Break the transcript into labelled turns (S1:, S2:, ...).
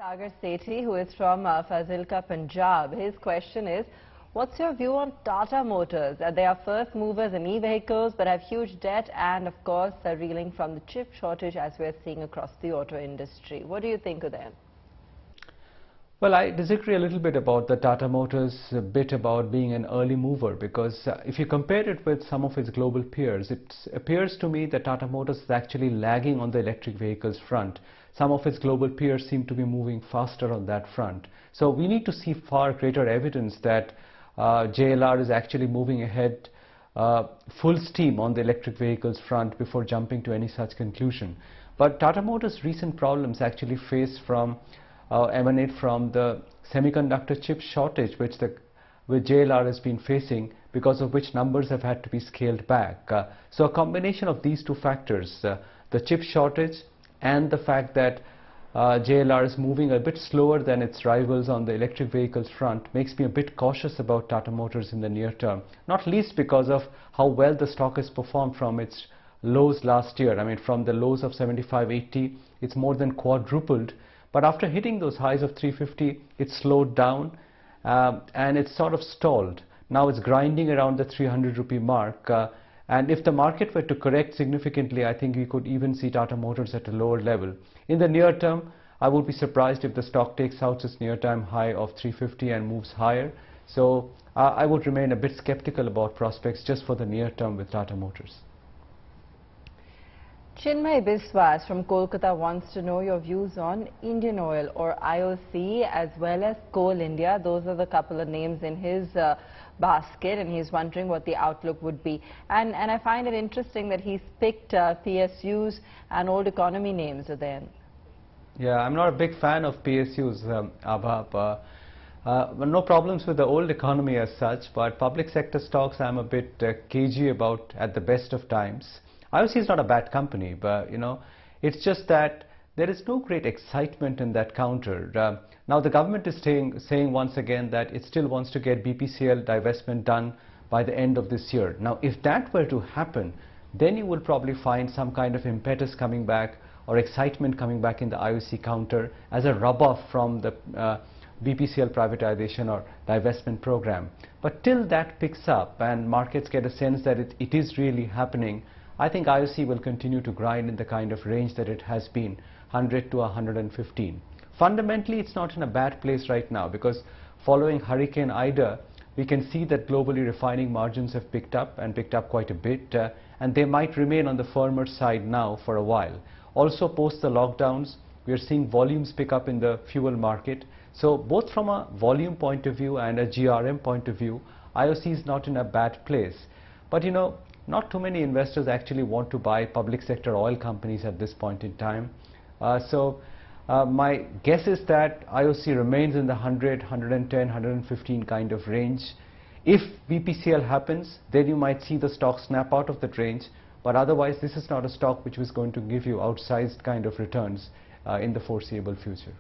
S1: Sagar Sethi, who is from Fazilka, Punjab. His question is, what's your view on Tata Motors? They are first movers in e-vehicles but have huge debt and, of course, are reeling from the chip shortage as we're seeing across the auto industry. What do you think of them?
S2: Well, I disagree a little bit about the Tata Motors bit about being an early mover, because if you compare it with some of its global peers, it appears to me that Tata Motors is actually lagging on the electric vehicles front. Some of its global peers seem to be moving faster on that front. So we need to see far greater evidence that JLR is actually moving ahead full steam on the electric vehicles front before jumping to any such conclusion. But Tata Motors' recent problems actually emanate from the semiconductor chip shortage which JLR has been facing, because of which numbers have had to be scaled back. So a combination of these two factors, the chip shortage and the fact that JLR is moving a bit slower than its rivals on the electric vehicles front, makes me a bit cautious about Tata Motors in the near term, not least because of how well the stock has performed from its lows last year. I mean, from the lows of 75.80, it's more than quadrupled. But after hitting those highs of 350, it slowed down and it's sort of stalled. Now it's grinding around the 300 rupee mark. And if the market were to correct significantly, I think we could even see Tata Motors at a lower level. In the near term, I would be surprised if the stock takes out its near-term high of 350 and moves higher. So I would remain a bit skeptical about prospects just for the near term with Tata Motors.
S1: Chinmay Biswas from Kolkata wants to know your views on Indian Oil or IOC as well as Coal India. Those are the couple of names in his basket, and he's wondering what the outlook would be. And I find it interesting that he's picked PSUs and old economy names, Udayan.
S2: Yeah, I'm not a big fan of PSUs, Abha. No problems with the old economy as such, but public sector stocks I'm a bit cagey about at the best of times. IOC is not a bad company, but it's just that there is no great excitement in that counter. Now the government is saying once again that it still wants to get BPCL divestment done by the end of this year. Now if that were to happen, then you will probably find some kind of impetus coming back or excitement coming back in the IOC counter as a rub-off from the BPCL privatization or divestment program. But till that picks up and markets get a sense that it is really happening, I think IOC will continue to grind in the kind of range that it has been, 100 to 115. Fundamentally, it's not in a bad place right now, because following Hurricane Ida, we can see that globally refining margins have picked up quite a bit, and they might remain on the firmer side now for a while. Also, post the lockdowns, we are seeing volumes pick up in the fuel market. So both from a volume point of view and a GRM point of view, IOC is not in a bad place. But not too many investors actually want to buy public sector oil companies at this point in time. My guess is that IOC remains in the 100, 110, 115 kind of range. If BPCL happens, then you might see the stock snap out of that range. But otherwise, this is not a stock which was going to give you outsized kind of returns in the foreseeable future.